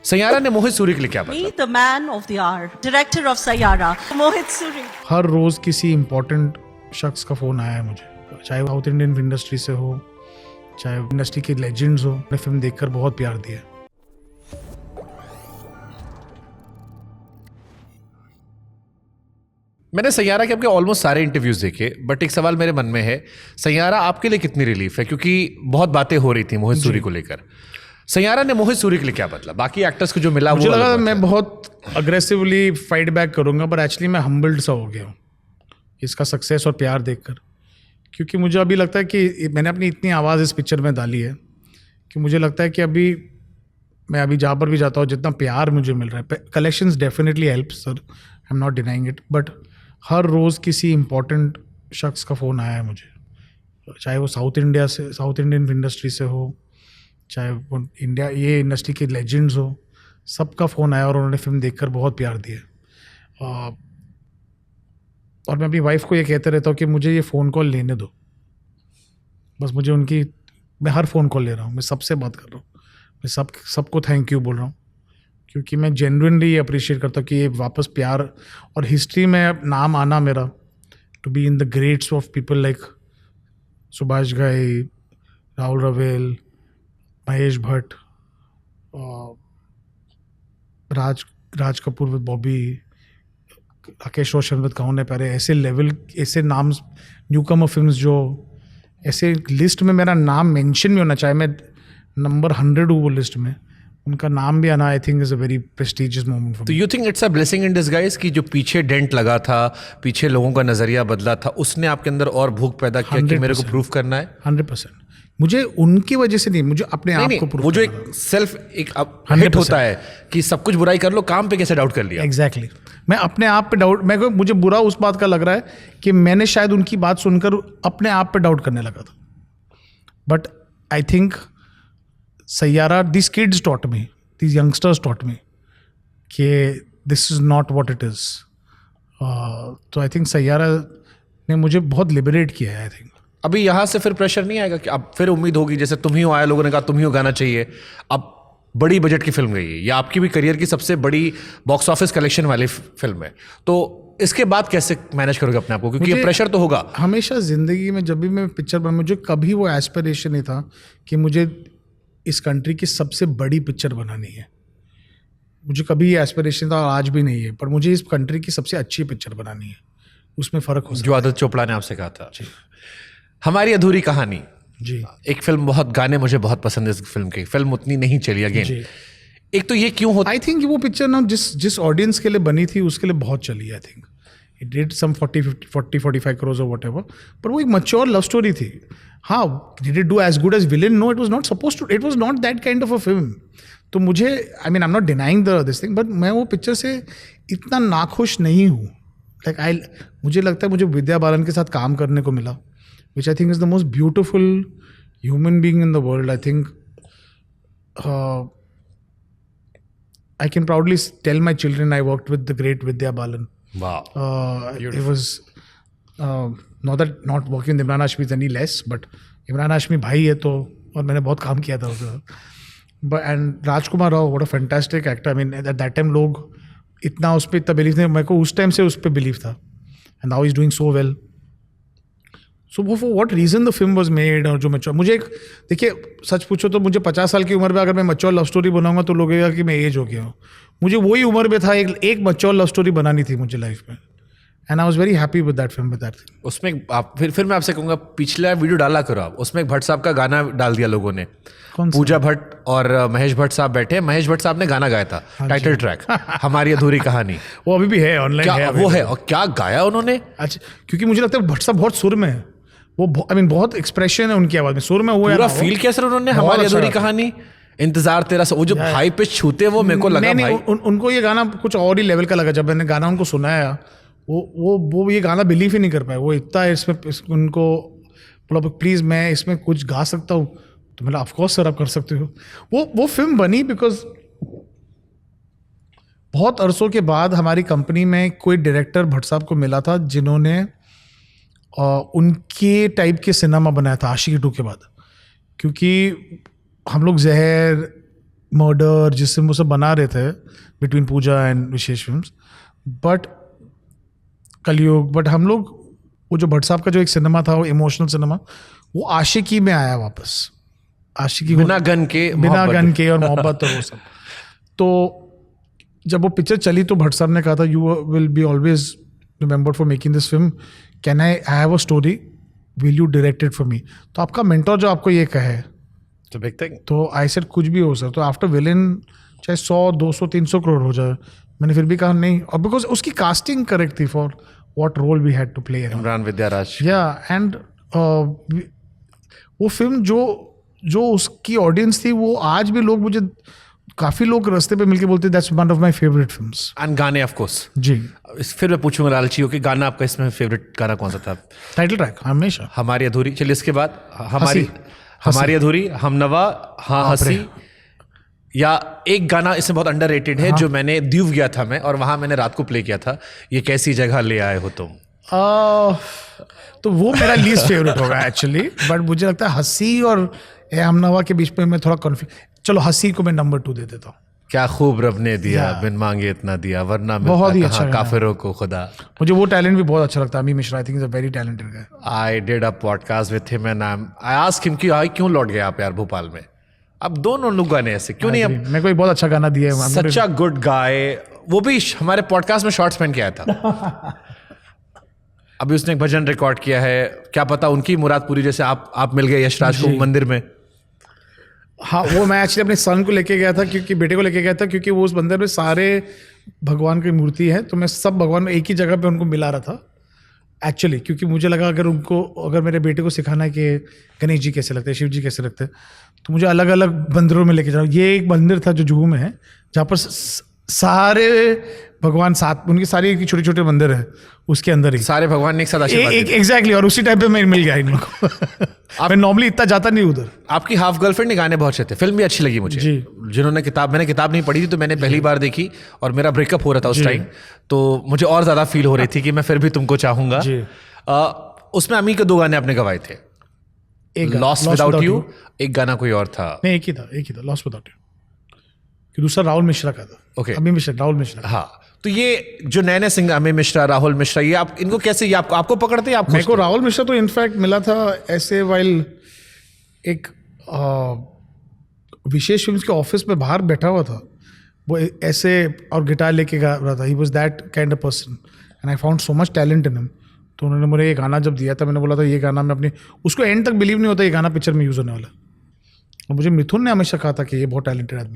सैयारा ने मोहित सूरी के लिए क्या बताया? Me, the man of the hour, director of Sayyara, Mohit Suri. हर रोज किसी इम्पोर्टेंट शख्स का फोन आया है मुझे, चाहे वो साउथ इंडियन इंडस्ट्री से हो, चाहे इंडस्ट्री के लेजेंड्स हो। मैंने फिल्म देखकर बहुत प्यार दिया। मैंने सैयारा के आपके ऑलमोस्ट सारे इंटरव्यूज देखे, बट एक सवाल मेरे मन में है, सैयारा आपके लिए कितनी रिलीफ है? क्योंकि बहुत बातें हो रही थी मोहित सूरी को लेकर। सैयारा ने मोहित सूरी के लिए क्या बदला? बाकी एक्टर्स को जो मिला मुझे वो लगा अलग मैं बात है। बहुत अग्रेसिवली फाइट बैक करूंगा, पर एक्चुअली मैं हम्बल्ड सा हो गया हूँ इसका सक्सेस और प्यार देखकर। क्योंकि मुझे अभी लगता है कि मैंने अपनी इतनी आवाज़ इस पिक्चर में डाली है कि मुझे लगता है कि अभी मैं अभी जहाँ पर भी जाता हूँ, जितना प्यार मुझे मिल रहा है, collections definitely help sir, I am not denying it, but हर रोज़ किसी इम्पोर्टेंट शख्स का फ़ोन आया है मुझे, चाहे वो साउथ इंडियन इंडस्ट्री से हो, चाहे वो इंडिया ये इंडस्ट्री के लेजेंड्स हो, सबका फ़ोन आया और उन्होंने फिल्म देखकर बहुत प्यार दिया। और मैं अपनी वाइफ को ये कहते रहता हूँ कि मुझे ये फ़ोन कॉल लेने दो, बस मुझे उनकी, मैं हर फ़ोन कॉल ले रहा हूँ, मैं सबसे बात कर रहा हूँ, मैं सबको थैंक यू बोल रहा हूँ, क्योंकि मैं जेन्युइनली ये अप्रिशिएट करता हूँ कि ये वापस प्यार और हिस्ट्री में नाम आना मेरा, to be in the greats of people like Subhash Ghai, Rahul Rawail, Mahesh Bhatt, Raj Kapoor with Bobby, Rakesh Roshan with कौन है प्यारे, ऐसे लेवल, ऐसे नाम न्यूकमर फिल्म्स जो ऐसे लिस्ट में मेरा नाम मेंशन भी होना, चाहे मैं नंबर 100 हूँ वो लिस्ट में, उनका नाम भी आना I think is a very prestigious moment for तो me. You think it's a blessing in disguise कि जो पीछे डेंट लगा था, पीछे लोगों का नजरिया बदला था, उसने आपके अंदर और भूख पैदा किया कि मेरे को 100% प्रूफ करना है? 100%। मुझे उनकी वजह से नहीं, मुझे अपने आप नहीं, को prove वो जो करना एक सेल्फ एक हिट 100% होता है कि सब कुछ बुराई कर लो, काम पे कैसे डाउट कर लिया? एग्जैक्टली मैं अपने आप पे डाउट, मुझे बुरा उस बात का लग रहा है कि मैंने शायद उनकी बात सुनकर अपने आप पे डाउट करने लगा था। But I think Saiyaara, this kids taught me, this youngsters taught me कि this is not what it is. तो आई थिंक सैयारा ने मुझे बहुत लिबरेट किया है। आई थिंक अभी यहाँ से फिर प्रेशर नहीं आएगा कि अब फिर उम्मीद होगी, जैसे तुम ही हो आया, लोगों ने कहा तुम ही हो गाना चाहिए, अब बड़ी बजट की फिल्म गई है, या आपकी भी करियर की सबसे बड़ी बॉक्स ऑफिस कलेक्शन वाली फिल्म है, तो इसके बाद कैसे मैनेज करोगे अपने आप को? क्योंकि ये प्रेशर तो होगा हमेशा ज़िंदगी में। जब भी मैं पिक्चर बना, मुझे कभी वो एस्पिरेशन नहीं था कि मुझे इस कंट्री की सबसे बड़ी पिक्चर बनानी है, मुझे कभी ये एस्पिरेशन था और आज भी नहीं है, पर मुझे इस कंट्री की सबसे अच्छी पिक्चर बनानी है, उसमें फ़र्क हो सकता जो आदित्य चोपड़ा ने आपसे कहा था। हमारी अधूरी कहानी, जी एक फिल्म, बहुत गाने मुझे बहुत पसंद है इस फिल्म के, फिल्म उतनी नहीं चली अगेन। जी। एक तो ये क्यों होता? आई थिंक वो पिक्चर ना जिस ऑडियंस के लिए बनी थी उसके लिए बहुत चली। I think it did some 45 crore और व्हाटएवर, पर वो एक मैच्योर लव स्टोरी थी। हाँ, did it do as good as villain? No, it was not supposed to, it was not that kind of a film. तो मुझे, I mean I am not denying this thing, but मैं वो picture से इतना नाखुश नहीं हूँ। मुझे लगता है मुझे विद्या बालन के साथ काम करने को मिला, which I think is the most beautiful human being in the world. I think I can proudly tell my children I worked with the great Vidya Balan. वाह, It was not working with Imran Hashmi is any less, but Imran Hashmi भाई है तो, और मैंने बहुत काम किया था उसके साथ। But and Rajkumar Rao, what a fantastic actor. I mean at that time लोग इतना उस पर इतना बिलीव नहीं, मेरे को उस टाइम से उस पर बिलीव था, and now he's doing so well. सो वो for what reason the film was made. और जो मैच्योर, मुझे एक, देखिए सच पूछो तो मुझे 50 साल की उम्र में अगर मैं मैच्योर लव स्टोरी बनाऊंगा तो लोग कहेगा कि मैं एज हो गया हूँ। मुझे वही उम्र में था, एक मैच्योर लव स्टोरी बनानी थी मुझे लाइफ में, and I was very happy with that film, with that thing. उसमें आप फिर मैं आपसे कहूंगा, पिछला वीडियो डाला करो आप, उसमें एक भट्ट साहब का गाना डाल दिया लोगों ने। कौन सा? पूजा भट्ट और महेश भट्ट साहब बैठे, महेश भट्ट साहब ने गाना गाया था, टाइटल ट्रैक हमारी अधूरी कहानी। वो अभी भी है ऑनलाइन, क्या वो है, और क्या गाया उन्होंने? अच्छा, क्योंकि मुझे लगता है भट्ट साहब बहुत सुर में है, वो आई मीन बहुत एक्सप्रेशन है उनकी आवाज़ में, सुर में वो पूरा फील किया सर उन्होंने हमारी अधूरी कहानी, इंतजार तेरा, वो जो हाई पे छूते, वो मेरे को लगा भाई उनको ये गाना कुछ और ही लेवल का लगा। जब मैंने गाना उनको सुनाया, वो ये गाना बिलीव ही नहीं कर पाए, वो इतना इसमें उनको बोला प्लीज़ मैं इसमें कुछ गा सकता हूँ, तो मैंने ऑफकोर्स सर आप कर सकते हो। वो फिल्म बनी बिकॉज बहुत अरसों के बाद हमारी कंपनी में कोई डायरेक्टर भट्ट साहब को मिला था जिन्होंने उनके टाइप के सिनेमा बनाया था आशिकी 2 के बाद। क्योंकि हम लोग जहर, मर्डर जिससे वो सब बना रहे थे between Pooja and Vishesh films, but Kalyug, but हम लोग वो जो भट्ट साहब का जो एक सिनेमा था, वो इमोशनल सिनेमा, वो आशिकी में आया वापस, आशिकी बिना गन के, बिना मोहब्बत। गन के और मोहब्बत और वो सब। तो जब वो पिक्चर चली तो भट्ट साहब ने कहा था, you will be always remembered for making this film, can I have a story, will you direct it for me. तो आपका मेंटोर जो आपको ये कहे, तो बिग थिंग। तो आई सेड कुछ भी हो सर, तो आफ्टर विलेन चाहे 100 200 300 करोड़ हो जाए, मैंने फिर भी कहा नहीं, और बिकॉज उसकी कास्टिंग करेक्ट थी for what role we had to play. Imran Vidyaraj. Yeah and वो फिल्म जो उसकी ऑडियंस थी, वो आज भी लोग, मुझे काफ़ी लोग रास्ते पे मिलके बोलते that's one of my favourite films. And गाने ऑफ कोर्स। जी, फिर मैं पूछूंगा लालची कि गाना आपका इसमें फेवरेट गाना कौन सा था? टाइटल ट्रैक हमेशा हमारी अधूरी। चलिए इसके बाद हंसी। हमारी अधूरी, हमनवा, हाँ हंसी, या एक गाना इसमें बहुत अंडररेटेड है जो मैंने दीव गया था मैं, और वहां मैंने रात को प्ले किया था, ये कैसी जगह ले आए हो तुम। तो वो मेरा लीस्ट फेवरेट होगा एक्चुअली, बट मुझे लगता है हंसी और ए हमनवा के बीच में मैं थोड़ा कन्फ्यूज, चलो हंसी को मैं नंबर 2 दे देता हूँ। क्या खूब रब ने दिया, बिन मांगे इतना दिया, वरना बहुत ही मिलता अच्छा कहाँ गाना है। काफिरों को खुदा। मुझे वो टैलेंट भी बहुत अच्छा लगता है, अमी Mishra, I think is a very talented guy. I did a podcast with him and I asked him कि आई क्यों लौट गए आप यार भोपाल में? अब दोनों लोग गाने ऐसे क्यों नहीं? अब मेरे को एक बहुत अच्छा गाना दिया है, सच अ गुड गाय, वो भी हमारे पॉडकास्ट में शॉर्ट्स पहन के आया था। अभी उसने एक भजन रिकॉर्ड किया है, क्या पता उनकी मुराद पूरी, जैसे आप मिल गए यशराज को मंदिर में। हाँ, वो मैं एक्चुअली अपने सन को लेके गया था, क्योंकि बेटे को लेके गया था, क्योंकि वो उस मंदिर में सारे भगवान की मूर्ति है, तो मैं सब भगवान एक ही जगह पे उनको मिला रहा था एक्चुअली, क्योंकि मुझे लगा अगर मेरे बेटे को सिखाना है कि गणेश जी कैसे लगते हैं, शिव जी कैसे लगते हैं, तो मुझे अलग अलग मंदिरों में लेके जाओ। ये एक मंदिर था जो जुहू में है, जहाँ पर सारे भगवान साथ, उनकी सारी छोटे छोटे मंदिर है उसके अंदर ही, सारे भगवान ने एक साथ आशीर्वाद दिए। एग्जैक्टली, और उसी टाइम पे मैं मिल गया इन लोगों को। मैं नॉर्मली इतना जाता नहीं उधर। आपकी हाफ गर्लफ्रेंड ने गाने बहुत अच्छे थे, फिल्म भी अच्छी लगी मुझे। जी। जिन्होंने मैंने किताब नहीं पढ़ी थी, तो मैंने पहली बार देखी और मेरा ब्रेकअप हो रहा था उस टाइम, तो मुझे और ज्यादा फील हो रही थी कि मैं फिर भी तुमको चाहूंगा। जी। उसमें अमी के 2 गाने आपने गवाए थे, एक लॉस्ट विदाउट यू, एक गाना कोई और था। नहीं, एक ही था लॉस्ट विदाउट यू, कि दूसरा राहुल मिश्रा का था। Okay. अमी मिश्रा, राहुल मिश्रा। हाँ, तो ये जो नए सिंगर अमी मिश्रा, राहुल मिश्रा, ये आप इनको कैसे, ये आपको पकड़ते हैं? मेरे को राहुल मिश्रा तो इनफैक्ट मिला था ऐसे, वाइल एक विशेष फिल्म्स के ऑफिस में बाहर बैठा हुआ था, वो ऐसे और गिटार लेके गा रहा था। He was that kind of person and I found so much talent in him. तो उन्होंने मुझे ये गाना जब दिया था, मैंने बोला था ये गाना मैं अपनी, उसको एंड तक बिलीव नहीं होता ये गाना पिक्चर में यूज़ होने वाला। और मुझे मिथुन ने हमेशा कहा था कि ये बहुत टैलेंटेड आदमी है।